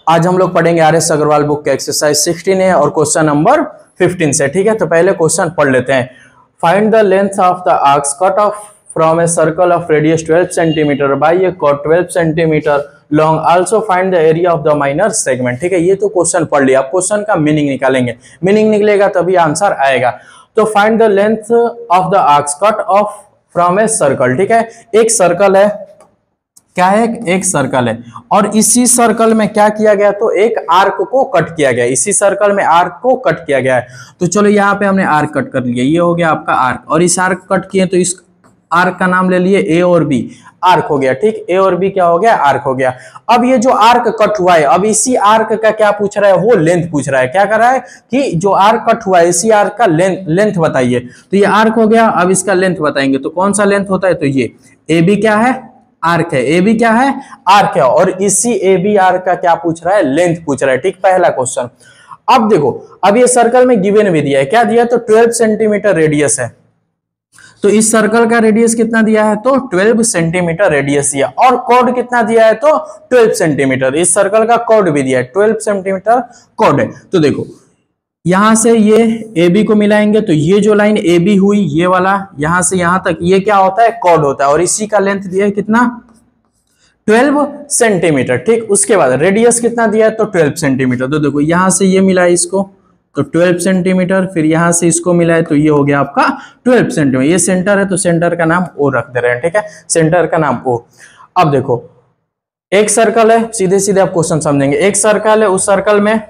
आज हम लोग पढ़ेंगे आर.एस. अग्रवाल बुक के एक्सरसाइज 16 है और क्वेश्चन नंबर 15 से। ठीक है, तो पहले क्वेश्चन पढ़ लेते हैं। Find the length of the arcs cut off from a circle of radius 12 centimetre by a chord 12 centimetre long, also find the area of the minor segment. ठीक है, ये तो क्वेश्चन पढ़ लिया। अब क्वेश्चन का मीनिंग निकालेंगे, मीनिंग निकलेगा तभी आंसर आएगा। तो find the length of the arcs cut off from a circle. ठीक है, एक सर्कल है, क्या है, एक सर्कल है और इसी सर्कल में क्या किया गया, तो एक आर्क को कट किया गया। इसी सर्कल में आर्क को कट किया गया है। तो चलो यहाँ पे हमने आर्क कट कर लिया, ये हो गया आपका आर्क, और इस आर्क कट किए तो इस आर्क का नाम ले लिए ए और बी, आर्क हो गया। ठीक, ए और बी क्या हो गया, आर्क हो गया। अब ये जो आर्क कट हुआ है, अब इसी आर्क का क्या पूछ रहा है, वो लेंथ पूछ रहा है। क्या कर रहा है कि जो आर्क कट हुआ है इसी आर्क का लेंथ बताइए। तो ये आर्क हो गया, अब इसका लेंथ बताएंगे। तो कौन सा लेंथ होता है, तो ये ए बी क्या है, आर्क है। ए बी क्या है, आर्क है, और इसी ए बी आर्क का क्या पूछ रहा है, लेंथ पूछ रहा है। ठीक, पहला क्वेश्चन। अब देखो, अब ये सर्कल में गिवन भी दिया है, क्या दिया है, तो 12 सेंटीमीटर रेडियस है। तो इस सर्कल का रेडियस कितना दिया है, तो 12 सेंटीमीटर रेडियस दिया, और कॉर्ड कितना दिया है, तो 12 सेंटीमीटर। इस सर्कल का कॉर्ड भी दिया है, 12 सेंटीमीटर कॉर्ड है। तो देखो यहां से ये ए बी को मिलाएंगे तो ये जो लाइन ए बी हुई, ये वाला यहां से यहां तक, ये क्या होता है, कॉर्ड होता है, और इसी का लेंथ दिया है कितना, 12 सेंटीमीटर। ठीक, उसके बाद रेडियस कितना दिया है, तो 12 सेंटीमीटर। तो देखो यहां से ये मिला है इसको तो 12 सेंटीमीटर, फिर यहां से इसको मिला है तो ये हो गया आपका 12 सेंटीमीटर। ये सेंटर है तो सेंटर का नाम ओ रख दे रहे हैं। ठीक है, सेंटर का नाम ओ। अब देखो एक सर्कल है, सीधे सीधे आप क्वेश्चन समझेंगे। एक सर्कल है, उस सर्कल में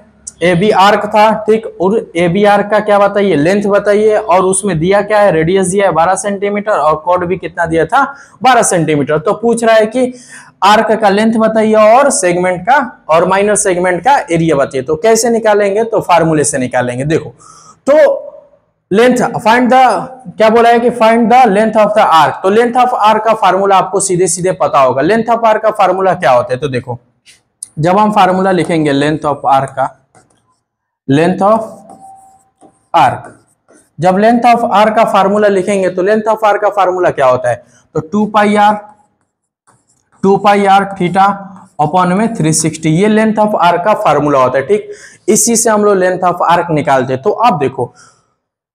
ए बी आर्क था। ठीक, और ए बी आर्क का क्या बताइए, लेंथ बताइए, और उसमें दिया क्या है, रेडियस दिया है 12 सेंटीमीटर, और कॉर्ड भी कितना दिया था, 12 सेंटीमीटर। तो पूछ रहा है कि आर्क का लेंथ बताइए और सेगमेंट का और माइनर सेगमेंट का एरिया बताइए। तो कैसे निकालेंगे, तो फार्मूले से निकालेंगे। देखो तो लेंथ फाइंड द, क्या बोला है कि find the length of the arc. तो लेंथ ऑफ आर्क का फार्मूला आपको सीधे सीधे पता होगा। लेंथ ऑफ आर्क का फार्मूला क्या होता है, तो देखो जब हम फार्मूला लिखेंगे लेंथ ऑफ आर्क का, लेंथ ऑफ आर्क, जब लेंथ ऑफ आर्क का फार्मूला लिखेंगे तो लेंथ ऑफ आर्क का फार्मूला क्या होता है, तो 2 पाई आर थीटा अपॉन में 360, ये लेंथ ऑफ आर्क का फार्मूला होता है। ठीक, इसी से हम लोग लेंथ ऑफ आर्क निकालते हैं। तो अब देखो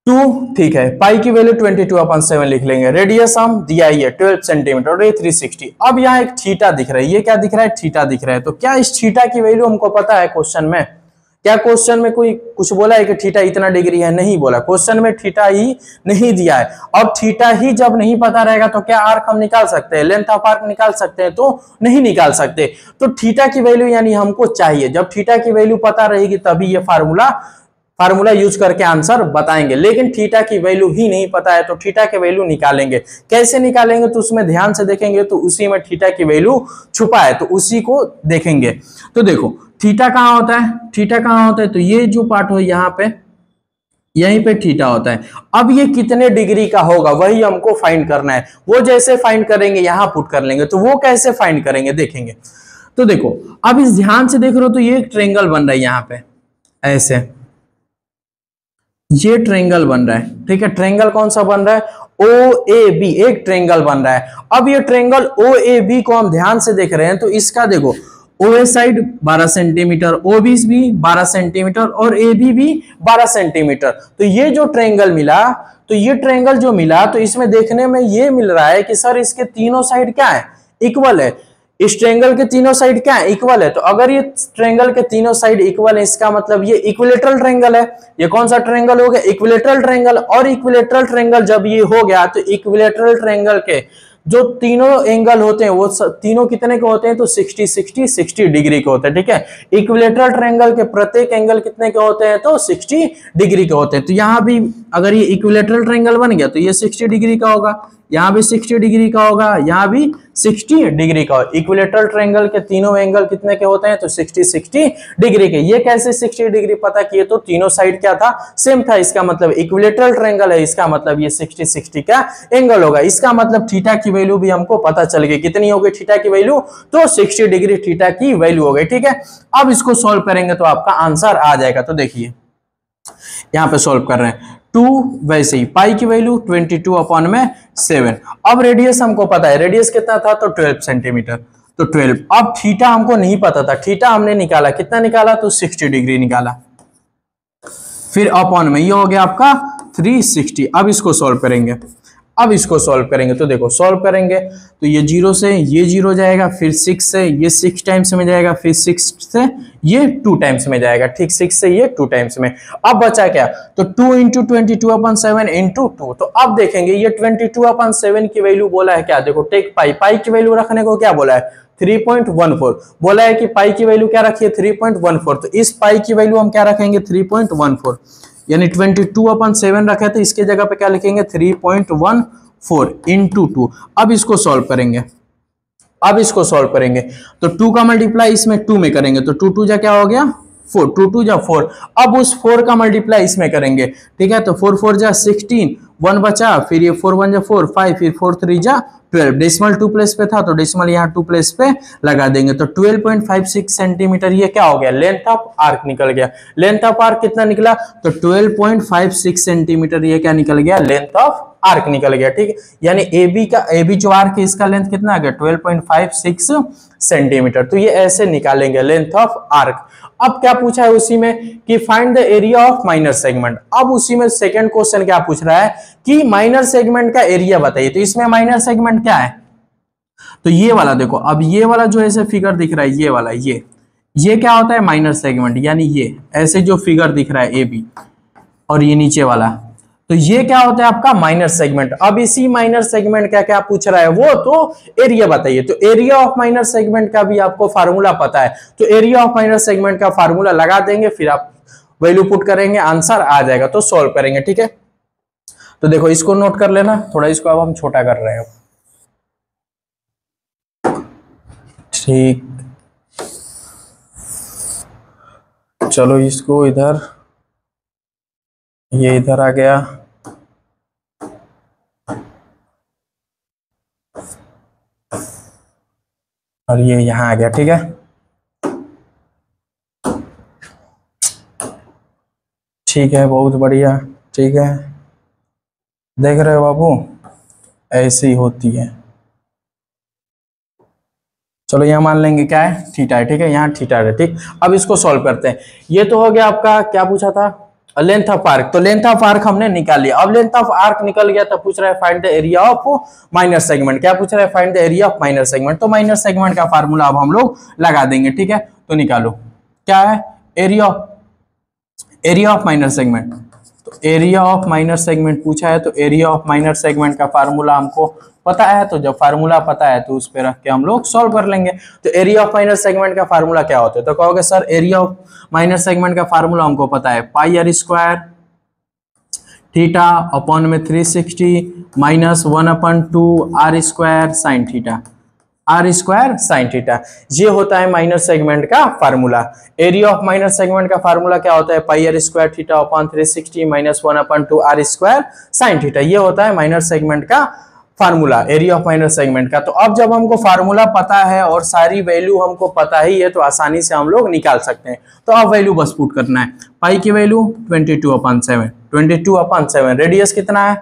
2, ठीक है, पाई की वैल्यू 22/7 लिख लेंगे, रेडियस हम दिया ही है 12 सेंटीमीटर, और ये 360। अब यहाँ एक थीटा दिख रहा है, ये क्या दिख रहा है, थीटा दिख रहा है। तो क्या इस थीटा की वैल्यू हमको पता है क्वेश्चन में, क्या क्वेश्चन में कोई कुछ बोला है कि थीटा इतना डिग्री है, नहीं बोला। क्वेश्चन में थीटा ही नहीं दिया है, और थीटा ही जब नहीं पता रहेगा तो क्या आर्क हम निकाल सकते हैं, लेंथ ऑफ आर्क निकाल सकते हैं, तो नहीं निकाल सकते। तो थीटा की वैल्यू यानी हमको चाहिए, जब थीटा की वैल्यू पता रहेगी तभी ये फार्मूला यूज करके आंसर बताएंगे। लेकिन थीटा की वैल्यू ही नहीं पता है तो थीटा की वैल्यू निकालेंगे, कैसे निकालेंगे, तो उसमें ध्यान से देखेंगे तो उसी में थीटा की वैल्यू छुपा है, तो उसी को देखेंगे। तो देखो थीटा कहाँ होता है, थीटा कहाँ होता है, तो ये जो पार्ट हो यहाँ पे, यहीं पे थीटा होता है। अब ये कितने डिग्री का होगा वही हमको फाइंड करना है। वो जैसे फाइंड करेंगे यहाँ पुट कर लेंगे, तो वो कैसे फाइंड करेंगे देखेंगे। तो देखो अब इस ध्यान से देख रहे हो तो ये एक ट्रायंगल बन रहा है यहाँ पे, ऐसे ये ट्रायंगल बन रहा है। ठीक है, ट्रायंगल कौन सा बन रहा है, ओ ए बी, एक ट्रायंगल बन रहा है। अब ये ट्रायंगल ओ ए बी को हम ध्यान से देख रहे हैं तो इसका देखो ओ ए साइड 12 सेंटीमीटर, ओ बी भी 12 सेंटीमीटर, और ए बी भी 12 सेंटीमीटर। तो ये जो ट्रायंगल मिला, तो ये ट्रायंगल जो मिला, तो इसमें देखने में ये मिल रहा है कि सर इसके तीनों साइड क्या है, इक्वल है। इस ट्रायंगल के तीनों साइड क्या है, इक्वल है। तो अगर ये ट्रायंगल के तीनों साइड इक्वल है, इसका मतलब ये इक्विलेटरल ट्रायंगल है। ये कौन सा ट्रायंगल हो गया, इक्विलेटरल ट्रायंगल। और इक्विलेटरल ट्रायंगल जब ये हो गया तो इक्विलेटरल ट्रायंगल के जो तीनों एंगल होते हैं वो तीनों कितने के होते हैं, तो 60 डिग्री के होते हैं। ठीक है, इक्विलेटरल ट्रायंगल के प्रत्येक एंगल कितने के होते हैं, तो 60 डिग्री के होते हैं। तो यहाँ भी अगर ये इक्विलेटरल ट्रायंगल बन गया तो ये 60 डिग्री का होगा, यहाँ भी 60 डिग्री का होगा, यहाँ भी 60 डिग्री का। इक्विलेटरल ट्रायंगल के तीनों एंगल कितने के होते हैं, तो 60 डिग्री के। ये कैसे 60 डिग्री पता किए, तो तीनों साइड क्या था, सेम था। इसका मतलब इक्विलेटरल ट्रायंगल है, इसका मतलब ये 60 का एंगल होगा। इसका मतलब थीटा की वैल्यू भी हमको पता चल गई, कितनी हो गई थीटा की वैल्यू, तो 60 डिग्री थीटा की वैल्यू हो गई। ठीक है, अब इसको सॉल्व करेंगे तो आपका आंसर आ जाएगा। तो देखिए यहाँ पे सॉल्व कर रहे हैं, 2 वैसे ही पाई की वैल्यू 22/7। अब रेडियस हमको पता है, रेडियस कितना था, तो 12 सेंटीमीटर। तो 12। अब थीटा हमको नहीं पता था, थीटा हमने निकाला, कितना निकाला तो 60 डिग्री निकाला। फिर अपॉन में ये हो गया आपका 360। अब इसको सॉल्व करेंगे, अब इसको सॉल्व करेंगे तो देखो सॉल्व करेंगे तो ये 0 से ये 0 जाएगा, फिर 6 से ये 6 टाइम्स में जाएगा, फिर 6 से ये 2 टाइम्स में जाएगा, ठीक 6 से ये 2 टाइम्स में। अब बचा क्या तो 2 इंटू 22/7 इंटू 2। तो अब देखेंगे ये 22/7 की वैल्यू बोला है क्या, देखो टेक पाई, पाई की वैल्यू रखने को क्या बोला है 3.14 बोला है कि पाई की वैल्यू क्या रखिए 3.14। तो इस पाई की वैल्यू हम क्या रखेंगे 3.14, यानी 22/7 रखे थे, इसके जगह पे क्या लिखेंगे 3.14 इंटू 2। अब इसको सॉल्व करेंगे, अब इसको सॉल्व करेंगे तो 2 का मल्टीप्लाई इसमें 2 में करेंगे तो 2 2 जा क्या हो गया 4, 2 2 जा 4। अब उस 4 का मल्टीप्लाई इसमें करेंगे, ठीक है, तो 4 4 जा 16, 1 बचा, फिर ये 4 1 जा 4 5, फिर 4 3 जा 12। डेसिमल 2 प्लेस पे था तो डेसिमल यहाँ 2 प्लेस पे लगा देंगे तो 12.56 सेंटीमीटर ये क्या हो गया लेंथ ऑफ आर्क निकल गया। लेंथ ऑफ आर्क कितना निकला तो 12.56 सेंटीमीटर ये क्या निकल गया लेंथ ऑफ आर्क निकल गया, ठीक। यानी AB जो आर्क है इसका लेंथ कितना आ गया 12.56 सेंटीमीटर। तो ये ऐसे निकालेंगे लेंथ ऑफ आर्क। अब क्या पूछा है उसी में कि find the area of minor segment. अब उसी में सेकंड क्वेश्चन क्या पूछ रहा है कि माइनर सेगमेंट का एरिया बताइए। तो इसमें माइनर सेगमेंट क्या है तो ये वाला देखो, अब ये वाला जो ऐसे फिगर दिख रहा है ये वाला, ये क्या होता है माइनर सेगमेंट, यानी ये ऐसे जो फिगर दिख रहा है AB और ये नीचे वाला, तो ये क्या होता है आपका माइनर सेगमेंट। अब इसी माइनर सेगमेंट का क्या पूछ रहा है वो तो एरिया बताइए। तो एरिया ऑफ माइनर सेगमेंट का भी आपको फार्मूला पता है, तो एरिया ऑफ माइनर सेगमेंट का फार्मूला लगा देंगे, फिर आप वैल्यू पुट करेंगे, आंसर आ जाएगा, तो सॉल्व करेंगे, ठीक है। तो देखो इसको नोट कर लेना थोड़ा, इसको अब हम छोटा कर रहे हैं, ठीक। चलो इसको इधर, ये इधर आ गया, और ये यहां आ गया, ठीक है। ठीक है, बहुत बढ़िया, ठीक है। देख रहे हो बाबू, ऐसी होती है। चलो यहाँ मान लेंगे क्या है थीटा है, ठीक है, यहाँ थीटा है, ठीक। अब इसको सॉल्व करते हैं। ये तो हो गया आपका, क्या पूछा था लेंथ ऑफ आर्क, तो लेंथ ऑफ आर्क हमने निकाल लिया। अब लेंथ ऑफ आर्क निकल गया तो पूछ रहा है find the area of minor segment. क्या पूछ रहा है find the area of minor segment. तो माइनर सेगमेंट का फार्मूला अब हम लोग लगा देंगे, ठीक है। तो निकालो क्या है एरिया ऑफ माइनर सेगमेंट। तो एरिया ऑफ माइनर सेगमेंट पूछा है, तो एरिया ऑफ माइनर सेगमेंट का फार्मूला हमको पता है, तो जब फार्मूला पता है तो उस पे रख के हम लोग सॉल्व कर लेंगे। तो एरिया ऑफ माइनर सेगमेंट का फार्मूला क्या होता है, तो कहोगे sir area of minor segment का फार्मूला हमको पता है pi are square theta upon में 360 minus 1/2 R square sine theta, R square sine theta. ये होता है माइनर सेगमेंट का formula. Area of minor segment का फार्मूला क्या होता है pi are square theta upon 360 minus 1/2 R square sine theta. ये होता है माइनर सेगमेंट का formula, area of minor segment का। तो अब जब हमको फार्मूला पता है और सारी वैल्यू हमको पता ही है, तो आसानी से हम लोग निकाल सकते हैं। तो अब वैल्यू बस पुट करना है। पाई की वैल्यू 22/7, 22/7। रेडियस कितना है,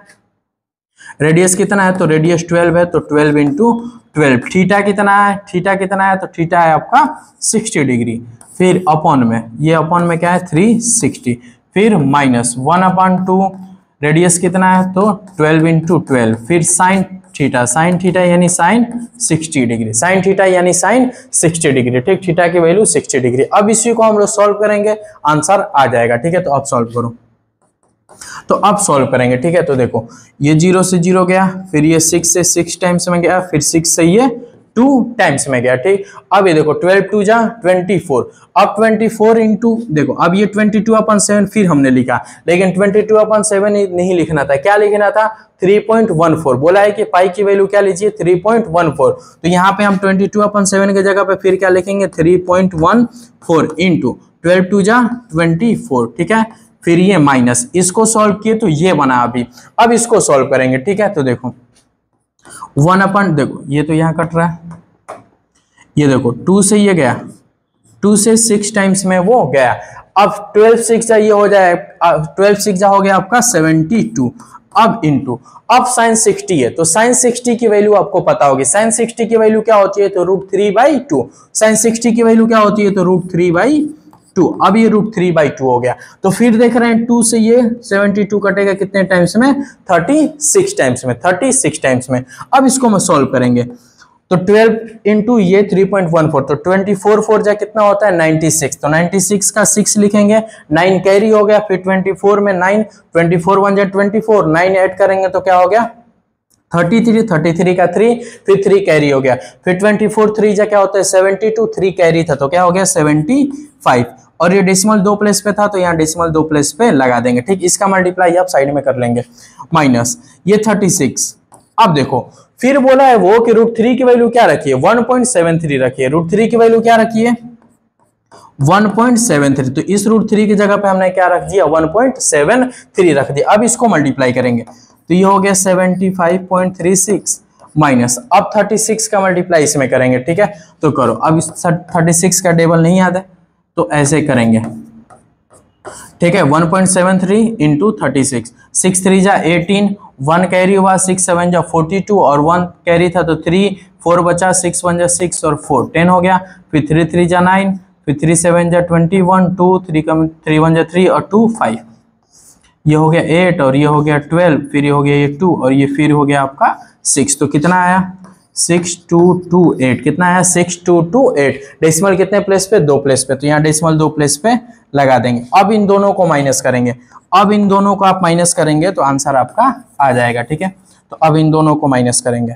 रेडियस कितना है, तो रेडियस 12 है, तो 12 इंटू 12। थीटा कितना है, थीटा कितना है, तो थीटा है आपका 60 डिग्री। फिर अपॉन में, ये अपॉन में क्या है 360, फिर माइनस 1/2, रेडियस कितना है तो 12 इंटू 12, फिर साइन थीटा यानी साइन 60 डिग्री, साइन थीटा यानी साइन 60 डिग्री, ठीक। थीटा की वैल्यू 60 डिग्री। अब इसी को हम लोग सॉल्व करेंगे, आंसर आ जाएगा, ठीक है। तो अब सॉल्व करो, तो अब सॉल्व करेंगे, ठीक है। तो देखो ये 0 से 0 गया, फिर ये 6 से 6 टाइम्स में गया, फिर 6 से ये 2 टाइम्स में गया, ठीक। अब ये देखो 12 2 जा 24, अब 24 इंटू देखो, अब ये 22/7 फिर हमने लिखा, लेकिन 22/7 नहीं लिखना था, क्या लिखना था 3.14। बोला है कि पाई की वैल्यू क्या लीजिए 3.14। तो यहाँ पे हम 22/7 के जगह पे फिर क्या लिखेंगे 3.14 इंटू 12 2 जा 24, ठीक है। फिर ये माइनस, इसको सॉल्व किए तो ये बना अभी। अब इसको सॉल्व करेंगे, ठीक है। तो देखो 1/, देखो ये तो यहाँ कट रहा है, ये देखो 2 से ये गया, 2 से 6 टाइम्स में वो गया। अब 12 6 ये हो जाए, 12 6 हो गया आपका 72। अब इंटू, अब साइन 60 है तो साइन 60 की वैल्यू आपको पता होगी, साइन 60 की वैल्यू क्या होती है तो √3/2, साइन 60 की वैल्यू क्या होती है तो √3/2। अब ये √3/2 हो गया, तो फिर देख रहे हैं 2 से ये 72 कटेगा कितने टाइम्स में, 36 टाइम्स में, 36 टाइम्स में। अब इसको हम सॉल्व करेंगे तो 12 इंटू ये 3.14, तो 24 4 जा कितना होता है 96, तो 96 का 6 लिखेंगे, 9 कैरी हो गया, फिर 24 में 9, 24 1 जा 24, 9 ऐड करेंगे तो क्या हो गया 33, 33 का 3, फिर 3 कैरी हो गया, फिर 24 3 जा क्या होता है 72, 3 कैरी था तो क्या हो गया 75, और ये डेसिमल 2 प्लेस पे था तो यहाँ डेसिमल 2 प्लेस पे लगा देंगे। ठीक, इसका मल्टीप्लाई आप साइड में कर लेंगे, माइनस ये 36। अब देखो फिर बोला है वो कि √3 की वैल्यू क्या रखिए 1.73 रखिए, √3 की वैल्यू क्या रखिए 1.73, तो इस √3 की जगह पे हमने क्या रख दिया 1.73 रख दिया। अब इसको मल्टीप्लाई करेंगे तो ये हो गया 75.36 माइनस, अब 36 का मल्टीप्लाई इसमें करेंगे। ठीक है, तो करो, अब इस 36 का टेबल नहीं याद है तो ऐसे करेंगे। ठीक है, 1.73 इंटू 36, 6 3 जा 18, 1 कैरी हुआ, 6 7 जा 42 और 1 कैरी था तो 3, 4 बचा, 6 1 जा 6 और 4 10 हो गया, फिर 3 3 जा 9, फिर 3 7 जा 21, 2 3 1 जा 3 और 2 5, ये हो गया 8 और ये हो गया 12, फिर ये हो गया ये 2 और ये फिर हो गया आपका 6, तो कितना आया 6228, कितना आया 6228। डेसिमल कितने प्लेस पे 2 प्लेस पे, तो यहाँ डेसिमल 2 प्लेस पे लगा देंगे। अब इन दोनों को माइनस करेंगे, अब इन दोनों को आप माइनस करेंगे तो आंसर आपका आ जाएगा। ठीक है, तो अब इन दोनों को माइनस करेंगे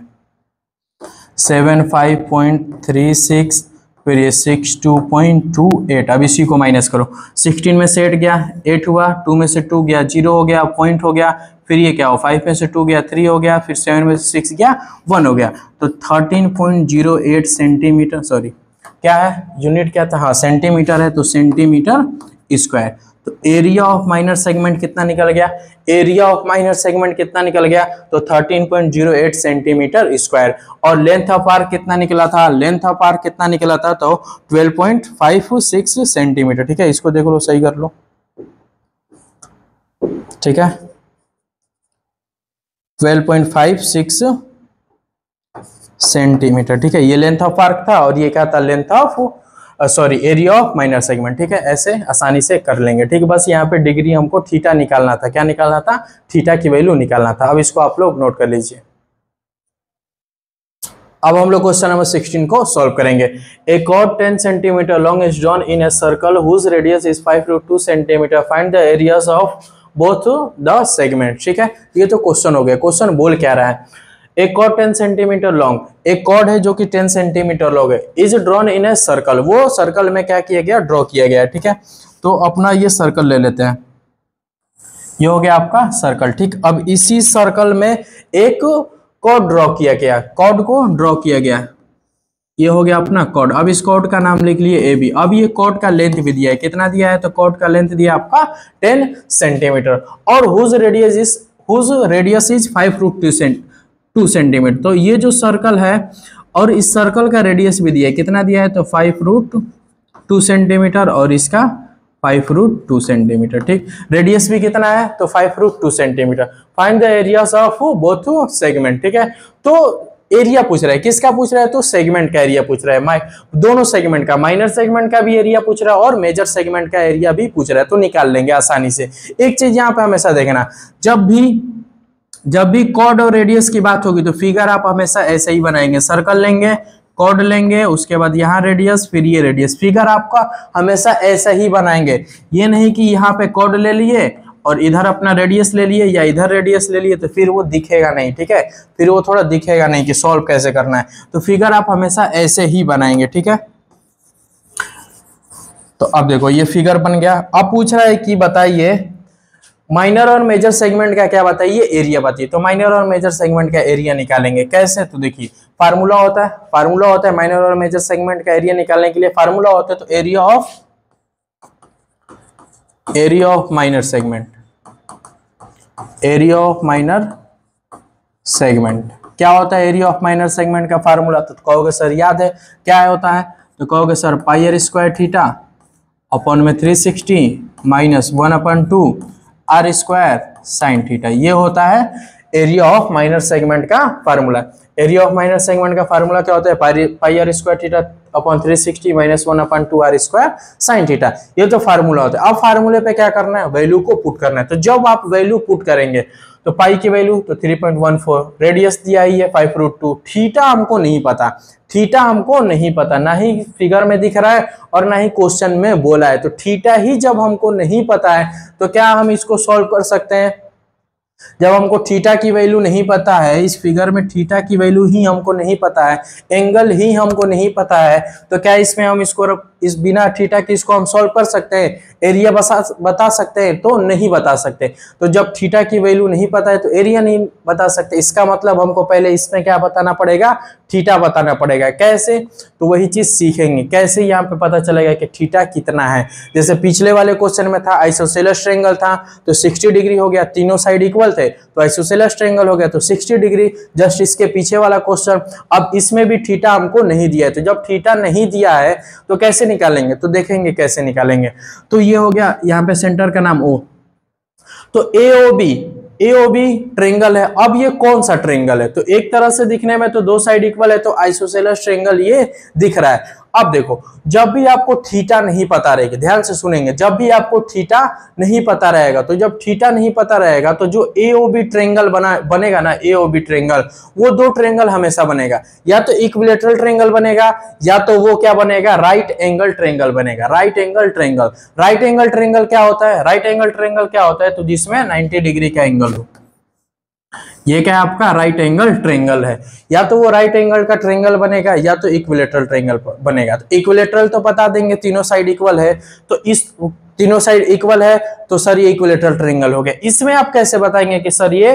75.36, फिर ये 62.28, अब इसी को माइनस करो, 16 में से 8 गया 8 हुआ, 2 में से 2 गया 0 हो गया, पॉइंट हो गया, फिर ये क्या हो 5 में से 2 गया 3 हो गया, फिर 7 में से 6 गया 1 हो गया, तो 13.08 सेंटीमीटर, सॉरी क्या है यूनिट क्या था, हाँ सेंटीमीटर है, तो सेंटीमीटर स्क्वायर। तो एरिया ऑफ माइनर सेगमेंट कितना निकल गया, एरिया ऑफ माइनर सेगमेंट कितना निकल गया तो 13.08 सेंटीमीटर स्क्वायर। और लेंथ ऑफ आर्क कितना निकला था, लेंथ ऑफ आर्क कितना निकला था तो 12.56 सेंटीमीटर। ठीक है, इसको देख लो, सही कर लो। ठीक है, 12.56 सेंटीमीटर। ठीक है, ये लेंथ ऑफ आर्क था और ये क्या था length of sorry area of minor segment. ठीक है, ऐसे आसानी से कर लेंगे। ठीक है, बस यहाँ पे डिग्री हमको थीटा निकालना था, क्या निकालना था थीटा की वैल्यू निकालना था। अब इसको आप लोग नोट कर लीजिए। अब हम लोग क्वेश्चन नंबर 16 को सॉल्व करेंगे। A chord 10 centimetre long is drawn in a circle whose radius is 5√2 centimetre, find the areas of both the segment. ठीक है, ये तो क्वेश्चन हो गया। क्वेश्चन बोल क्या रहा है, एक कॉर्ड 10 सेंटीमीटर लॉन्ग, एक कॉर्ड है जो कि 10 सेंटीमीटर लॉन्ग है, is drawn in a circle, वो सर्कल में क्या किया गया ड्रॉ किया गया है। ठीक है, तो अपना ये सर्कल ले लेते हैं, ये हो गया आपका सर्कल। ठीक, अब इसी सर्कल में एक कॉर्ड ड्रॉ किया गया, कॉर्ड को ड्रॉ किया गया, ये हो गया अपना कॉर्ड। अब इस कॉर्ड का नाम लिख लिए AB। अब ये कॉर्ड का लेंथ भी दिया है, कितना दिया है तो कॉर्ड का लेंथ दिया आपका 10 सेंटीमीटर और हुज रेडियस इज 5√2 सेंटीमीटर। तो ये जो सर्कल है और इस सर्कल का रेडियस भी दिया है, कितना दिया है तो 5√2 सेंटीमीटर और इसका 5√2 सेंटीमीटर। ठीक, रेडियस भी कितना है तो 5√2 centimetre. Find the areas of both segment. ठीक है, तो एरिया पूछ रहा है, किसका पूछ रहा है तो सेगमेंट का एरिया पूछ रहा है, दोनों सेगमेंट का, माइनर सेगमेंट का भी एरिया पूछ रहा है और मेजर सेगमेंट का एरिया भी पूछ रहा है, तो निकाल लेंगे आसानी से। एक चीज यहाँ पे हमेशा देखना, जब भी कॉर्ड और रेडियस की बात होगी तो फिगर आप हमेशा ऐसे ही बनाएंगे, सर्कल लेंगे, कॉर्ड लेंगे, उसके बाद यहाँ रेडियस, फिर ये रेडियस, फिगर आपका हमेशा ऐसा ही बनाएंगे। ये नहीं कि यहाँ पे कॉर्ड ले लिए और इधर अपना रेडियस ले लिए या इधर रेडियस ले लिए, तो फिर वो दिखेगा नहीं। ठीक है, फिर वो थोड़ा दिखेगा नहीं कि सॉल्व कैसे करना है, तो फिगर आप हमेशा ऐसे ही बनाएंगे। ठीक है, तो अब देखो ये फिगर बन गया। अब पूछ रहा है कि बताइए माइनर और मेजर सेगमेंट का क्या बताइए एरिया बताइए। तो माइनर और मेजर सेगमेंट का एरिया निकालेंगे कैसे, तो देखिए फार्मूला होता है माइनर और मेजर सेगमेंट का एरिया निकालने के लिए फार्मूला होता है, तो area of minor segment, area of minor segment क्या होता है, एरिया ऑफ माइनर सेगमेंट का फार्मूला। तो कहोगे सर याद है क्या होता है, तो कहोगे सर πr² थीटा अपॉन में 360 -1/2 r² साइन थीटा। ये होता है एरिया ऑफ माइनर सेगमेंट का formula. Area of minor segment का फार्मूला क्या होता है? Pi are square theta upon 360 minus 1/2 R square sine theta. ये तो फार्मूला होता है। अब फार्मूले पे क्या करना है? वैल्यू को पुट करना है। तो जब आप वैल्यू पुट करेंगे तो पाई की वैल्यू तो 3.14, रेडियस दिया ही है 5√2, थीटा हमको नहीं पता, थीटा हमको नहीं पता, ना ही फिगर में दिख रहा है और ना ही क्वेश्चन में बोला है। तो थीटा ही जब हमको नहीं पता है तो क्या हम इसको सॉल्व कर सकते हैं? जब हमको थीटा की वैल्यू नहीं पता है, इस फिगर में थीटा की वैल्यू ही हमको नहीं पता है, एंगल ही हमको नहीं पता है, तो क्या इसमें हम इसको इस बिना थीटा की इसको हम सॉल्व कर सकते हैं? एरिया बता सकते हैं? तो नहीं बता सकते। तो जब थीटा की वैल्यू नहीं पता है तो एरिया नहीं बता सकते। इसका मतलब हमको पहले इसमें क्या बताना पड़ेगा? थीटा बताना पड़ेगा। कैसे? तो वही चीज सीखेंगे कैसे यहाँ पे पता चलेगा कि थीटा कितना है। जैसे पिछले वाले क्वेश्चन में था आइसोसेलेस ट्रायंगल था तो 60 डिग्री हो गया, तीनों साइड इक्वल थे तो आइसोसेलेस ट्रायंगल हो गया तो 60 डिग्री। जस्ट इसके पीछे वाला क्वेश्चन, अब इसमें भी थीटा हमको नहीं दिया है। तो जब थीटा नहीं दिया है तो कैसे निकालेंगे? तो देखेंगे कैसे निकालेंगे। तो ये हो गया यहाँ पे सेंटर का नाम O। तो AOB ट्रायंगल है। अब ये कौन सा ट्रायंगल है? तो एक तरह से दिखने में तो दो साइड इक्वल है तो आइसोसेलेस ट्रायंगल ये दिख रहा है। अब देखो, जब भी आपको थीटा नहीं पता रहेगी, ध्यान से सुनेंगे, जब भी आपको थीटा नहीं पता रहेगा तो जब थीटा नहीं पता रहेगा तो जो AOB ट्रायंगल बनेगा ना, AOB ट्रायंगल, वो दो ट्रायंगल हमेशा बनेगा, या तो इक्विलैटरल ट्रायंगल बनेगा या तो वो क्या बनेगा? राइट एंगल ट्रायंगल बनेगा। Right angle triangle, right angle triangle क्या होता है? राइट एंगल ट्रायंगल क्या होता है? तो जिसमें 90 डिग्री का एंगल हो, ये क्या है आपका? राइट एंगल ट्रायंगल है। या तो वो राइट एंगल का ट्रायंगल बनेगा या तो इक्विलैटरल ट्रायंगल बनेगा। तो इक्विलैटरल तो बता देंगे तीनों साइड इक्वल है, तो इस तीनों साइड इक्वल है तो सर ये इक्विलैटरल ट्रायंगल हो गया। इसमें आप कैसे बताएंगे कि सर ये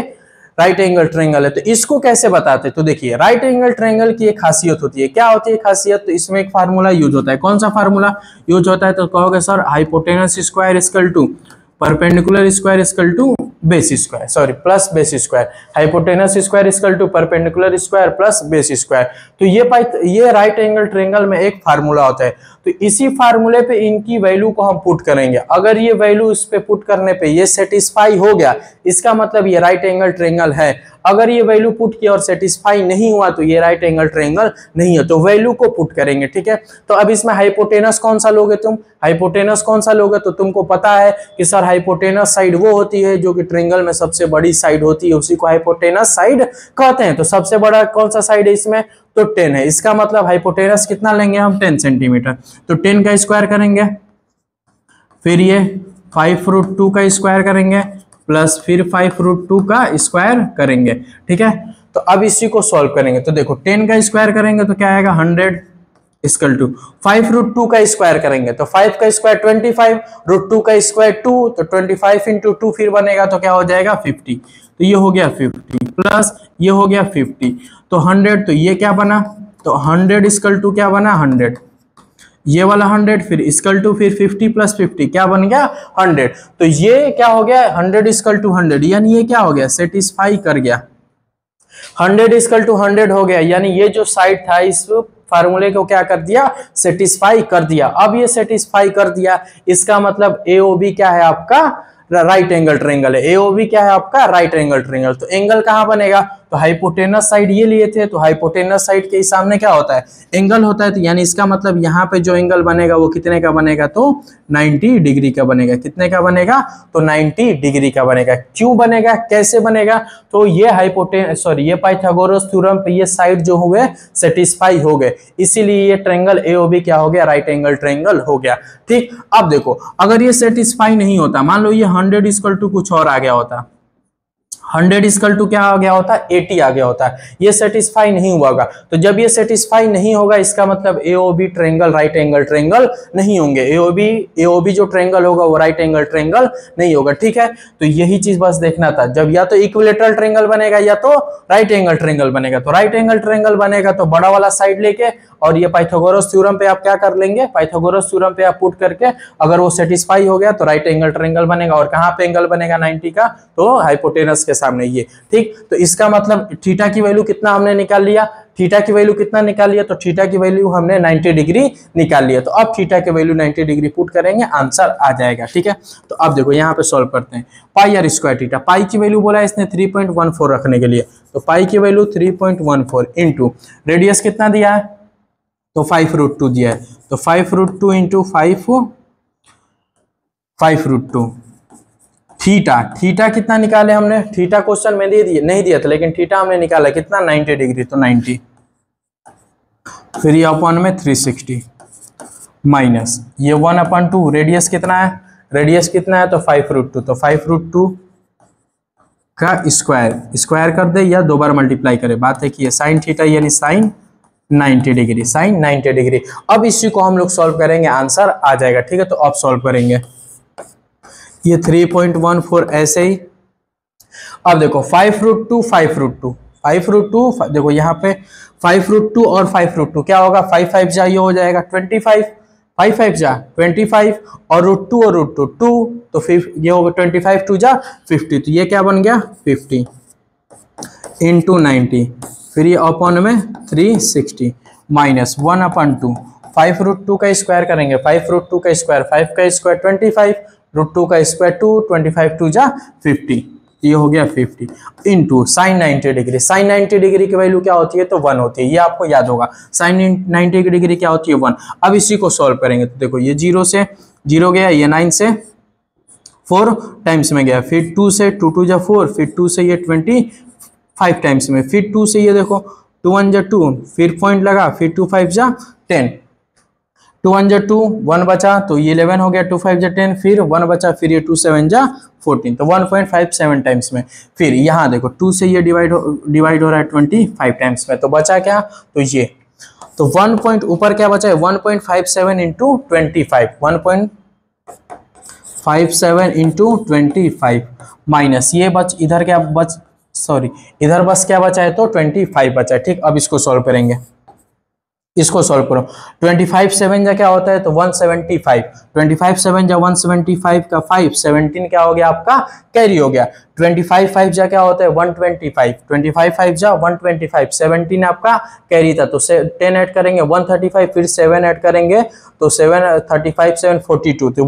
राइट एंगल ट्रायंगल है? तो इसको कैसे बताते? तो देखिए, राइट एंगल ट्रायंगल की एक खासियत होती है। क्या होती है खासियत? तो इसमें एक फार्मूला यूज होता है। कौन सा फार्मूला यूज होता है? तो कहोगे sir hypotenuse square equal to perpendicular square equal to base square, sorry plus base square. Hypotenuse square equal to perpendicular square plus base square. तो ये राइट एंगल ट्रायंगल में एक फार्मूला होता है। तो इसी फार्मूले पे इनकी वैल्यू को हम पुट करेंगे। अगर ये वैल्यू इस पे पुट करने पे ये सेटिस्फाई हो गया, इसका मतलब ये राइट एंगल ट्रायंगल है। अगर ये वैल्यू पुट किया और सेटिस्फाई नहीं हुआ तो ये राइट एंगल ट्रायंगल नहीं है। तो वैल्यू को पुट करेंगे, ठीक है। तो अब इसमें हाइपोटेनस कौन सा लोगे तुम? हाइपोटेनस कौन सा लोगे? तो तुमको पता है कि सर हाइपोटेनस साइड वो होती है जो कि ट्रायंगल में सबसे बड़ी साइड होती है, उसी को हाइपोटेनस साइड कहते हैं। तो सबसे बड़ा कौन सा साइड है इसमें? तो 10 है। इसका मतलब हाइपोटेनस कितना लेंगे हम? 10 सेंटीमीटर। तो 10 का स्क्वायर करेंगे, फिर ये 5√2 का स्क्वायर करेंगे, प्लस फिर 5√2 का स्क्वायर करेंगे, ठीक है। तो अब इसी को सॉल्व करेंगे। तो देखो 10 का स्क्वायर करेंगे तो क्या आएगा? 100 इक्वल टू 5√2 का स्क्वायर करेंगे तो 5 का स्क्वायर 25, √2 का स्क्वायर 2, तो 25 इंटू 2 फिर बनेगा तो क्या हो जाएगा? 50। तो ये हो गया 50 प्लस ये हो गया 50, तो 100। तो ये क्या बना? तो 100 इक्वल टू क्या बना? 100। ये वाला 100 फिर इक्वल टू फिर 50 प्लस 50 क्या बन गया? 100। तो ये क्या हो गया? 100 इक्वल टू 100, यानी ये क्या हो गया? सेटिस्फाई कर गया। 100 इक्वल टू 100 हो गया, यानी ये जो साइड था इस फार्मूले को क्या कर दिया? सेटिस्फाई कर दिया। अब ये सेटिस्फाई कर दिया, इसका मतलब AOB क्या है आपका? राइट एंगल ट्रायंगल है। AOB क्या है आपका? Right angle triangle. तो एंगल कहां बनेगा? तो हाइपोटेनस साइड ये लिए थे, तो हाइपोटेनस साइड के सामने क्या होता है? एंगल होता है। तो यानी इसका मतलब यहाँ पे जो एंगल बनेगा वो कितने का बनेगा? तो 90 डिग्री का बनेगा। कितने का बनेगा? तो 90 डिग्री का बनेगा। क्यों बनेगा? कैसे बनेगा? तो ये पाइथागोरस थ्योरम पे ये साइड जो हुए सेटिस्फाई हो गए, इसीलिए ये ट्रायंगल AOB क्या हो गया? राइट एंगल ट्रायंगल हो गया, ठीक। अब देखो, अगर ये सेटिस्फाई नहीं होता, मान लो ये 100 इक्वल टू कुछ और आ गया होता, 100 इक्वल टू क्या आ गया होता? 80 आ गया होता है। ये सेटिस्फाई नहीं हुआ होगा। तो जब ये सेटिस्फाई नहीं होगा, इसका मतलब AOB triangle right angle triangle नहीं होंगे। AOB जो ट्रायंगल होगा वो राइट एंगल ट्रायंगल नहीं होगा, ठीक है। तो यही चीज बस देखना था। जब या तो इक्विलैटरल ट्रायंगल बनेगा या तो राइट एंगल ट्रायंगल बनेगा। तो राइट एंगल ट्रायंगल बनेगा तो बड़ा वाला साइड लेके, और ये पाइथागोरस थ्योरम पे आप क्या कर लेंगे? पाइथागोरस थ्योरम पे आप पुट करके अगर वो सेटिस्फाई हो गया तो राइट एंगल ट्रायंगल बनेगा। और कहां पे एंगल बनेगा 90 का? तो हाइपोटेनस के सामने ये, ठीक। तो इसका मतलब थीटा की वैल्यू कितना हमने निकाल लिया? थीटा की वैल्यू कितना निकाल लिया, तो थीटा की वैल्यू हमने 90 डिग्री निकाल लिया। तो अब थीटा की वैल्यू 90 डिग्री पुट करेंगे, आंसर आ जाएगा। ठीक है, तो अब देखो यहाँ पे सॉल्व करते हैं। पाई आर स्क्वायर थीटा, पाई की वैल्यू बोला है इसने 3.14 रखने के लिए, तो पाई की वैल्यू 3.14 इंटू रेडियस कितना दिया है, तो 5√2 दिया है, तो 5√2 इंटू 5√2 थीटा, थीटा कितना निकाले हमने, थीटा क्वेश्चन में दे दिए नहीं दिया था, लेकिन थीटा हमने निकाला कितना 90 डिग्री, तो 90 फिर ये अपॉन में 360 माइनस ये 1/2 रेडियस कितना है, रेडियस कितना है तो 5√2, तो 5√2 का स्क्वायर कर दे या 2 बार मल्टीप्लाई करे, बात है कि ये साइन थीटा यानी साइन 90 डिग्री, साइन 90 डिग्री। अब इसी को हम लोग सॉल्व करेंगे, आंसर आ जाएगा। ठीक है, तो अब सॉल्व करेंगे ये 3.14 ऐसे ही। अब देखो 5√2 देखो यहाँ पे 5√2 और 5√2 क्या होगा, 5 जा ये हो जाएगा 25, 5 जा 25 और √2 और √2 2, तो फिर ये होगा 25 2 जा 50, तो ये क्या बन गया 50 इंटू 90, फिर ये अपॉन में 360 माइनस 1/2 5√2 का स्क्वायर करेंगे, 5√2 का स्क्वायर 5 का स्क्वायर 25, √2 का स्क्वायर 2, 25 2 जा 50, ये हो गया 50 into sine 90 degree. Sine 90 degree की वैल्यू क्या होती है, तो 1 होती है, ये आपको याद होगा। साइन 90 डिग्री क्या होती है 1। अब इसी को सॉल्व करेंगे, तो देखो ये 0 से 0 गया, ये 9 से 4 टाइम्स में गया, फिर 2 से 2 2 जा 4, फिर 2 से ये 25 टाइम्स में, फिर 2 से ये देखो 2 1 जा 2, फिर पॉइंट लगा, फिर 2 5 जा 10, 2 1 जा 2, 1 बचा तो ये 11 हो गया, 2 5 जा 10, फिर 1 बचा, फिर ये 2 7 जा 14, तो 1.57 टाइम्स में। फिर यहाँ देखो 2 से ये डिवाइड हो रहा है 25 टाइम्स में, तो बचा क्या, तो ये तो 1 पॉइंट ऊपर क्या बचा है 1.57 इंटू 25, 1.57 इंटू 25 माइनस ये इधर क्या इधर बस क्या बचा है, तो 25 बचा है। ठीक, अब इसको सॉल्व करेंगे, इसको सॉल्व करो। 25 7 जा क्या होता है, तो 175, 25 7 जा 175 का 5 17 क्या हो गया आपका कैरी हो गया। 25 5 जा क्या होता है 125, 25 5 जा 125, 17 आपका कैरी था, तो 10 ऐड करेंगे 135, फिर 7 ऐड करेंगे तो 7 35 7 42, तो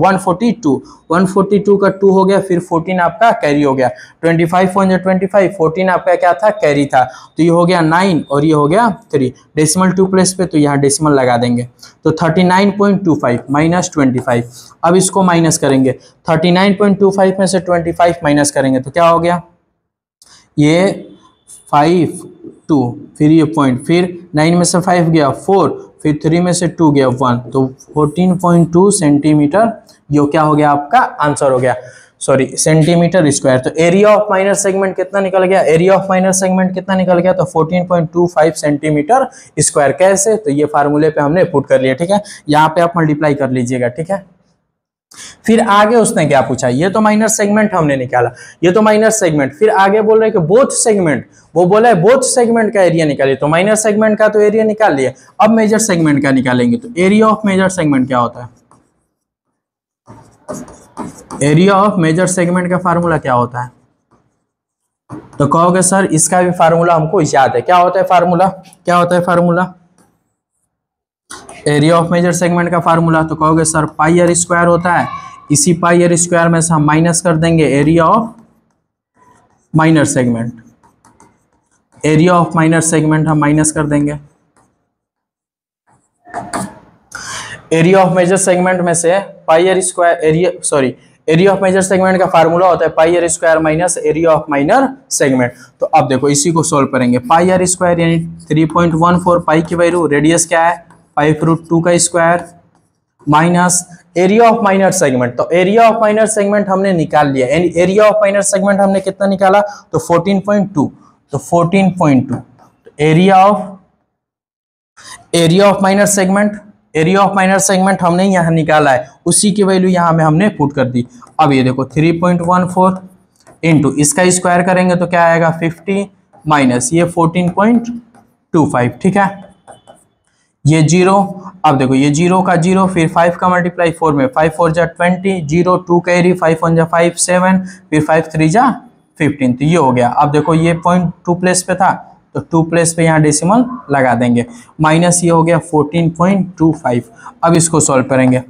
142 का 2 हो गया, फिर 14 आपका कैरी हो गया। 25 1 जा 25, 14 आपका क्या था कैरी था, तो ये हो गया 9 और ये हो गया 3, डेसिमल 2 प्लेस पे तो यहाँ डेसिमल लगा देंगे, तो 39.25 माइनस 25। अब इसको माइनस करेंगे, 39.25 में से 25 माइनस करेंगे तो क्या हो गया, ये 5 2, फिर ये पॉइंट, फिर 9 में से 5 गया 4, फिर 3 में से 2 गया 1, तो 14.2 सेंटीमीटर ये क्या हो गया आपका आंसर हो गया, सॉरी सेंटीमीटर स्क्वायर। तो एरिया ऑफ माइनर सेगमेंट कितना निकल गया, एरिया ऑफ माइनर सेगमेंट कितना निकल गया, तो 14.25 सेंटीमीटर स्क्वायर। कैसे, तो ये फार्मूले पे हमने पुट कर लिया। ठीक है, यहाँ पे आप मल्टीप्लाई कर लीजिएगा। ठीक है, फिर आगे उसने क्या पूछा, ये तो माइनर सेगमेंट हमने निकाला, ये तो माइनर सेगमेंट, फिर आगे बोल रहे कि बोथ सेगमेंट, वो बोला है बोथ सेगमेंट का एरिया निकालिए, तो माइनर सेगमेंट का तो एरिया निकाल लिया, अब मेजर सेगमेंट का निकालेंगे। तो एरिया ऑफ मेजर सेगमेंट क्या होता है, एरिया ऑफ मेजर सेगमेंट का फार्मूला क्या होता है, तो कहोगे सर इसका भी फार्मूला हमको याद है, क्या होता है फार्मूला, क्या होता है formula area of major segment का फार्मूला, तो कहोगे सर पाई आर स्क्वायर होता है, इसी पाई आर स्क्वायर में से हम माइनस कर देंगे area of minor segment, area of minor segment हम माइनस कर देंगे, एरिया ऑफ मेजर सेगमेंट में से pi are square area of major segment का फार्मूला होता है pi are square minus area of minor segment. तो अब देखो इसी को सोल्व करेंगे, पाई आर स्क्वायर यानी 3.14, पाई की वैल्यू, रेडियस क्या है 5√2 का square minus area of minor segment, तो एरिया ऑफ माइनर सेगमेंट हमने निकाल लिया, एरिया ऑफ माइनर सेगमेंट हमने कितना निकाला, तो 14.2, तो 14.2 area of minor segment, area of minor segment हमने यहाँ निकाला है, उसी की वैल्यू यहाँ में हमने पुट कर दी। अब ये देखो 3.14 इंटू इसका स्क्वायर करेंगे तो क्या आएगा 50 माइनस ये 14.25। ठीक है, ये 0, अब देखो ये 0 का 0, फिर 5 का मल्टीप्लाई 4 में, 5 4 जा 20, 0 2 कैरी, 5 1 जा 5 7, फिर 5 3 जा 15, तो ये हो गया। अब देखो ये पॉइंट 2 प्लेस पे था तो 2 प्लेस पे यहाँ डेसिमल लगा देंगे, माइनस ये हो गया 14.25। अब इसको सॉल्व करेंगे,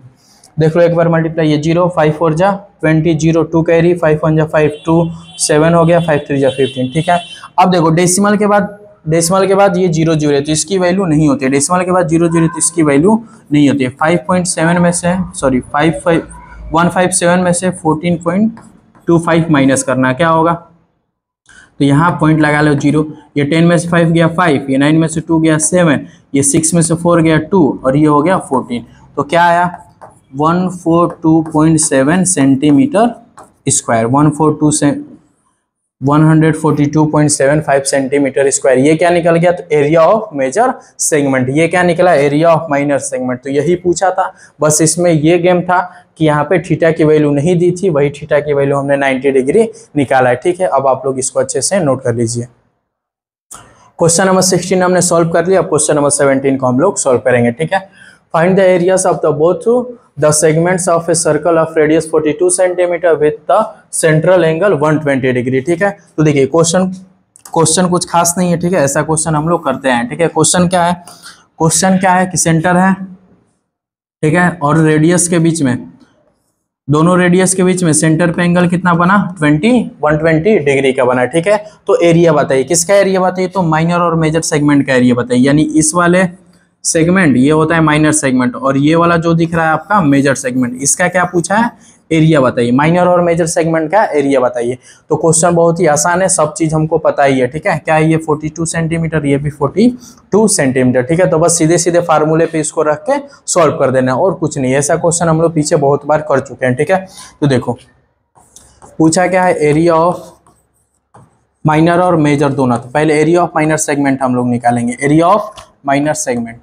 देख लो एक बार मल्टीप्लाई, ये 0 5 4 जा 20, 0 2 कैरी 5 1 जा 5 2 7 हो गया, 5 3 जा 15, ठीक है। अब देखो डेसिमल के बाद ये 0 0 है तो इसकी वैल्यू नहीं होती है, डेसिमल के बाद 0 0 तो इसकी वैल्यू नहीं होती है। 5.7 में से 157 में से 14.25 माइनस करना, क्या होगा, तो यहाँ पॉइंट लगा लो 0, ये 10 में से 5 गया 5, ये 9 में से 2 गया 7, ये 6 में से 4 गया 2 और ये हो गया 14, तो क्या आया 142.7 सेंटीमीटर स्क्वायर, 142.75 सेंटीमीटर स्क्वायर। ये क्या निकल गया, तो एरिया ऑफ मेजर सेगमेंट। ये क्या निकला, एरिया ऑफ माइनर सेगमेंट। तो यही पूछा था, बस इसमें ये गेम था कि यहाँ पे थीटा की वैल्यू नहीं दी थी, वही थीटा की वैल्यू हमने 90 डिग्री निकाला है, ठीक है। अब आप लोग इसको अच्छे से नोट कर लीजिए। क्वेश्चन नंबर 16 हमने सॉल्व कर लिया, अब क्वेश्चन नंबर 17 को हम लोग सॉल्व करेंगे, ठीक है। Find the areas of the both the segments of a circle of radius 42 cm with the central angle 120 degree, ठीक है। तो देखिए क्वेश्चन कुछ खास नहीं है, ठीक है, ऐसा क्वेश्चन हम लोग करते हैं, ठीक है। क्वेश्चन क्या है कि सेंटर है, ठीक है, और रेडियस के बीच में, दोनों रेडियस के बीच में सेंटर पे एंगल कितना बना, 120 डिग्री का बना, ठीक है। तो एरिया बताइए, किसका एरिया बताइए, तो माइनर और मेजर सेगमेंट का एरिया बताइए, यानी इस वाले सेगमेंट ये होता है माइनर सेगमेंट और ये वाला जो दिख रहा है आपका मेजर सेगमेंट, इसका क्या पूछा है, एरिया बताइए, माइनर और मेजर सेगमेंट का एरिया बताइए। तो क्वेश्चन बहुत ही आसान है, सब चीज हमको पता ही है, ठीक है। क्या है ये 42 सेंटीमीटर, ये भी 42 सेंटीमीटर, ठीक है। तो बस सीधे सीधे फार्मूले पे इसको रख के सॉल्व कर देना और कुछ नहीं। ऐसा क्वेश्चन हम लोग पीछे बहुत बार कर चुके हैं, ठीक है। तो देखो पूछा क्या है, एरिया ऑफ माइनर और मेजर दोनों। तो पहले एरिया ऑफ माइनर सेगमेंट हम लोग निकालेंगे, एरिया ऑफ माइनर सेगमेंट।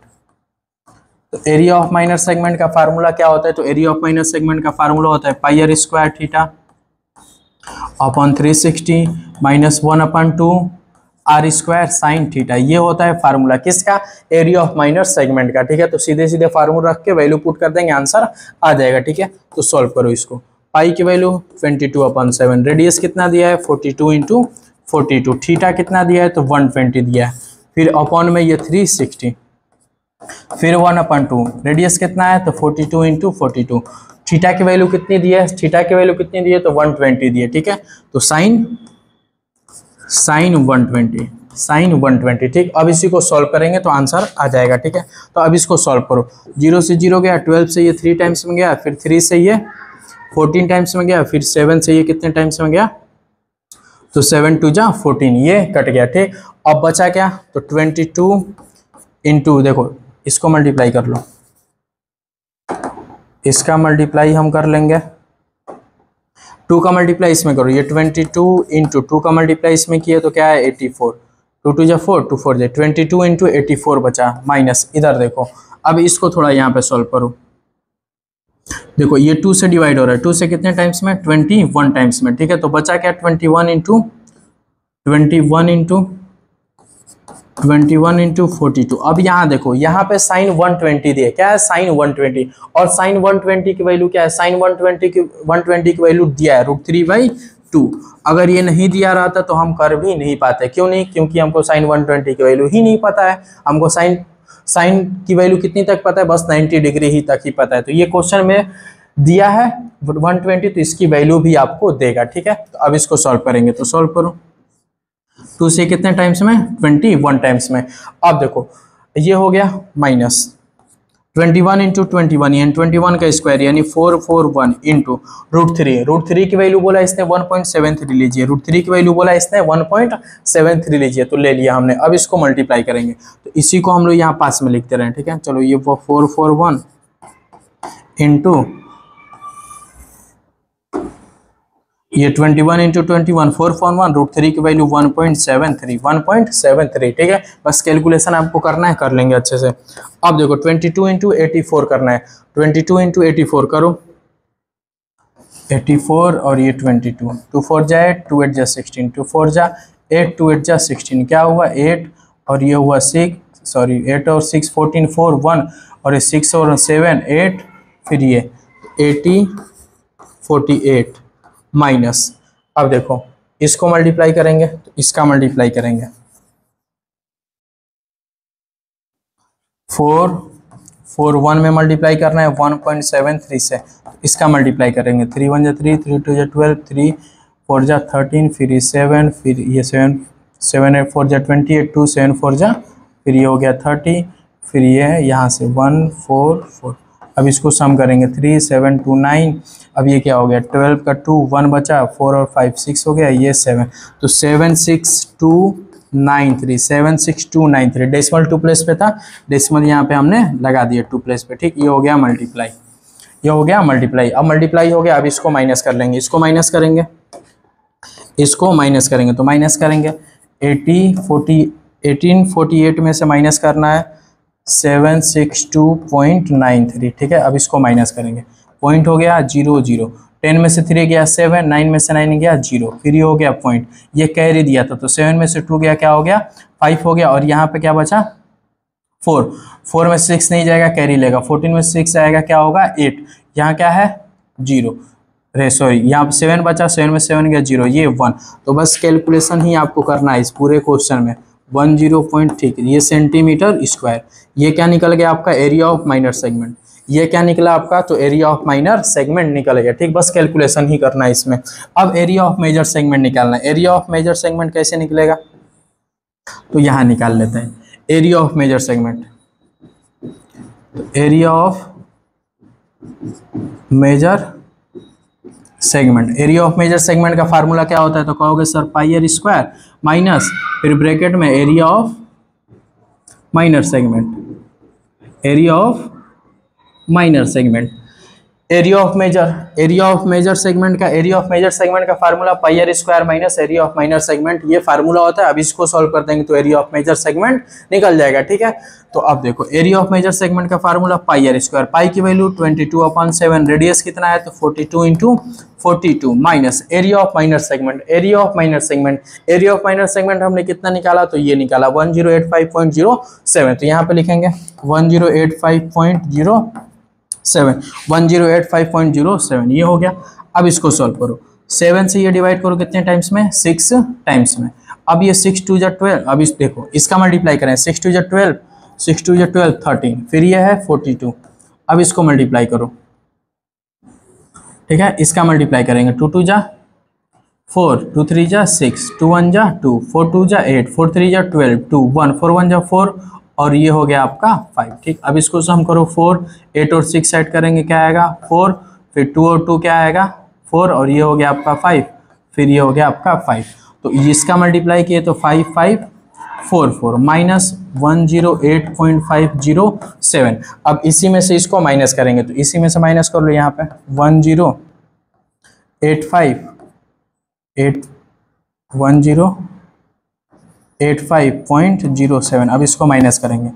तो एरिया ऑफ माइनर सेगमेंट का फार्मूला क्या होता है, तो एरिया ऑफ माइनर सेगमेंट का फार्मूला होता है पाई r square theta upon 360 minus 1/2 r square sine theta. ये होता है फार्मूला किसका, एरिया ऑफ माइनर सेगमेंट का, ठीक है। तो सीधे सीधे फार्मूला रख के वैल्यू पुट कर देंगे, आंसर आ जाएगा, ठीक है। तो सॉल्व करो इसको, पाई की वैल्यू 22/7, रेडियस कितना दिया है 42 × 42, थीटा कितना दिया है तो 120 दिया है, फिर अपॉन में ये 360, फिर 1/2, रेडियस कितना है तो 42 × 42, थीटा की वैल्यू कितनी दी है, थीटा की वैल्यू कितनी दी है तो 120 दी है, ठीक है। तो साइन 120, ठीक। अब इसी को सॉल्व करेंगे तो आंसर आ जाएगा, ठीक है। तो अब इसको सॉल्व करो, 0 से 0 गया, 12 से ये 3 टाइम्स में गया, फिर 3 से ये 14 टाइम्स में गया, फिर 7 से ये कितने टाइम्स में गया, तो 7 2 जा 14, ये कट गया, ठीक। अब बचा क्या, तो 22 इंटू, देखो इसको मल्टीप्लाई कर लो, इसका मल्टीप्लाई हम कर लेंगे, 2 का मल्टीप्लाई इसमें करो, ये 22 इंटू 2 का मल्टीप्लाई इसमें किया तो क्या है 84, 2 2 जा 4, 2 4 जा 22 इंटू 84 बचा, माइनस इधर देखो। अब इसको थोड़ा यहाँ पे सॉल्व करो, देखो ये 2 से डिवाइड हो रहा है, 2 से कितने टाइम्स में 21 टाइम्स में, ठीक है। तो बचा क्या 21 इंटू 42। अब यहाँ देखो, यहाँ पे साइन 120 दिए, क्या है साइन 120, और साइन 120 की वैल्यू क्या है, साइन 120 की वैल्यू दिया है √3/2। अगर ये नहीं दिया रहता तो हम कर भी नहीं पाते, क्यों नहीं, क्योंकि हमको साइन 120 की वैल्यू ही नहीं पता है, हमको साइन की वैल्यू कितनी तक पता है, बस 90 डिग्री ही तक ही पता है। तो ये क्वेश्चन में दिया है 120, तो इसकी वैल्यू भी आपको देगा, ठीक है। तो अब इसको सॉल्व करेंगे, तो सॉल्व करो, 2 से कितने टाइम्स में 21 टाइम्स में। अब देखो ये हो गया माइनस 21 इंटू 21 यानी 21 का स्क्वायर यानी 441 इंटू √3 की वैल्यू बोला इसने 1.73 लीजिए, √3 की वैल्यू बोला इसने 1.73 लीजिए, तो ले लिया हमने। अब इसको मल्टीप्लाई करेंगे, तो इसी को हम लोग यहाँ पास में लिखते रहे, ठीक है। चलो ये 441 इंटू ये 21 इंटू 21 441, √3 की वैल्यू 1.73, ठीक है। बस कैलकुलेशन आपको करना है, कर लेंगे अच्छे से। अब देखो 22 इंटू 84 करना है, 22 इंटू 84 करो, 84 और ये 22, 2 4 जाए 2 8 जा 16, 2 4 जा 8, 2 8 जा 16, क्या हुआ 8 और ये हुआ 6, सॉरी 8 और 6 14, 4 1 और ये 6 और 7 8, फिर ये 80 48 माइनस। अब देखो इसको मल्टीप्लाई करेंगे तो इसका मल्टीप्लाई करेंगे, 4 में मल्टीप्लाई करना है 1.73 से, इसका मल्टीप्लाई करेंगे 3 1 जा 3, 3 2 जा 12, 3 4 जा 13, फिर ये 7, फिर ये 7 7 8 4 जा 28, 2 7 4 जा, फिर ये हो गया 30, फिर ये है यहाँ से 1 4 4। अब इसको सम करेंगे 3 7 2 9। अब ये क्या हो गया 12 का 2 1 बचा, 4 और 5 6 हो गया, ये 7, तो 76293 76293। डेसिमल 2 प्लेस पे था, डेसिमल यहाँ पे हमने लगा दिया 2 प्लेस पे। ठीक, ये हो गया मल्टीप्लाई, ये हो गया मल्टीप्लाई। अब मल्टीप्लाई हो गया, अब इसको माइनस कर लेंगे, इसको माइनस करेंगे, इसको माइनस करेंगे, तो माइनस करेंगे 1848 में से माइनस करना है 762.93। ठीक है, अब इसको माइनस करेंगे, पॉइंट हो गया 0 0, 10 में से 3 गया 7, 9 में से 9 गया 0, फिर ये हो गया पॉइंट, ये कैरी दिया था तो 7 में से 2 गया, क्या हो गया 5 हो गया, और यहाँ पे क्या बचा 4, 4 में 6 नहीं जाएगा, कैरी लेगा, 14 में 6 आएगा, क्या होगा 8, यहाँ क्या है 0 रे सॉरी, यहाँ पे 7 बचा, 7 में 7 गया 0, ये 1। तो बस कैलकुलेशन ही आपको करना है इस पूरे क्वेश्चन में 10 पॉइंट। ठीक, ये सेंटीमीटर स्क्वायर, ये क्या निकल गया आपका एरिया ऑफ माइनर सेगमेंट, ये क्या निकला आपका, तो एरिया ऑफ माइनर सेगमेंट निकल गया। ठीक, बस कैलकुलेशन ही करना है इसमें। अब एरिया ऑफ मेजर सेगमेंट निकालना है। एरिया ऑफ मेजर सेगमेंट कैसे निकलेगा, तो यहाँ निकाल लेते हैं एरिया ऑफ मेजर सेगमेंट। तो area of major segment, area of major segment का फार्मूला क्या होता है, तो कहोगे sir pi are square minus, फिर ब्रैकेट में area of minor segment, area of minor segment, area of major segment का, एरिया ऑफ मेजर सेगमेंट का formula pi are square minus area of minor segment, ये formula होता है। अब इसको solve कर देंगे तो एरिया ऑफ मेजर सेगमेंट निकल जाएगा। ठीक है, तो अब देखो एरिया ऑफ मेजर सेगमेंट का फार्मूला पाई आर स्क्वायर, पाई की वैल्यू 22/7, रेडियस कितना है तो 42 × 42 minus area of minor segment, area of minor segment, area of minor segment हमने कितना निकाला, तो ये निकाला 1085.07। तो यहाँ पे लिखेंगे 1085.07, ये हो गया। अब इसको सॉल्व करो, 7 से ये डिवाइड करो कितने टाइम्स में, 6 टाइम्स में। अब ये 6 2 जा 12, अब इस देखो इसका मल्टीप्लाई करें, 6 2 जा 12, 6 2 जा 12 13, फिर ये है 42। अब इसको मल्टीप्लाई करो, ठीक है, इसका मल्टीप्लाई करेंगे 2 2 जा 4, 2 3 जा 6, 2 1 जा 2, 4 2 जा 8, 4 3 जा 12, 2 1 4 1 जा 4, और ये हो गया आपका 5। ठीक, अब इसको सम करो 4 8 और 6 ऐड करेंगे क्या आएगा 4, फिर 2 और 2 क्या आएगा 4, और ये हो गया आपका 5, फिर ये हो गया आपका 5। तो इसका मल्टीप्लाई किए तो 5 5 4 4 माइनस 108.507। अब इसी में से इसको माइनस करेंगे, तो इसी में से माइनस कर लो, यहाँ पे 1085.07। अब इसको माइनस करेंगे,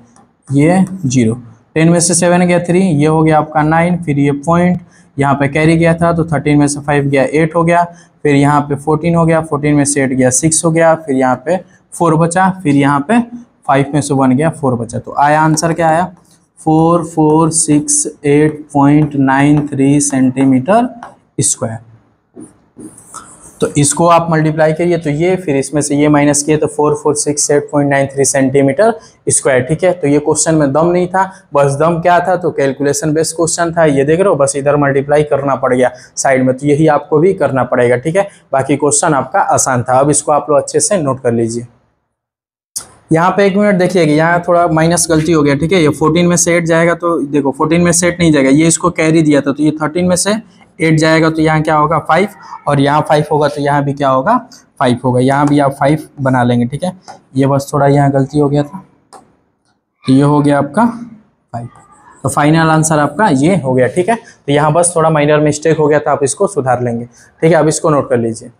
ये 0, 10 में से 7 गया 3, ये हो गया आपका 9, फिर ये पॉइंट यहाँ पे कैरी गया था तो 13 में से 5 गया 8 हो गया, फिर यहाँ पे 14 हो गया, 14 में से 8 गया 6 हो गया, फिर यहाँ पे 4 बचा, फिर यहाँ पे 5 में से 1 गया 4 बचा। तो आया आंसर क्या आया 4468.93 सेंटीमीटर स्क्वायर। तो इसको आप मल्टीप्लाई करिए तो ये, फिर इसमें से ये माइनस किए तो 4468.93 सेंटीमीटर स्क्वायर। ठीक है, तो ये क्वेश्चन में दम नहीं था, बस दम क्या था, तो कैलकुलेशन बेस्ड क्वेश्चन था। ये देख रहे हो, बस इधर मल्टीप्लाई करना पड़ गया साइड में, तो यही आपको भी करना पड़ेगा। ठीक है, बाकी क्वेश्चन आपका आसान था। अब इसको आप लोग अच्छे से नोट कर लीजिए। यहाँ पे 1 मिनट देखिएगा, यहाँ थोड़ा माइनस गलती हो गया। ठीक है, ये 14 में से 8 जाएगा तो देखो 14 में से 8 नहीं जाएगा, ये इसको कैरी दिया था, तो ये 13 में से 8 जाएगा तो यहाँ क्या होगा 5, और यहाँ 5 होगा तो यहाँ भी क्या होगा 5 होगा, यहाँ भी आप 5 बना लेंगे। ठीक है, ये बस थोड़ा यहाँ गलती हो गया था, तो ये हो गया आपका 5। तो फाइनल आंसर आपका ये हो गया। ठीक है, तो यहाँ बस थोड़ा माइनर मिस्टेक हो गया था, आप इसको सुधार लेंगे। ठीक है, अब इसको नोट कर लीजिए।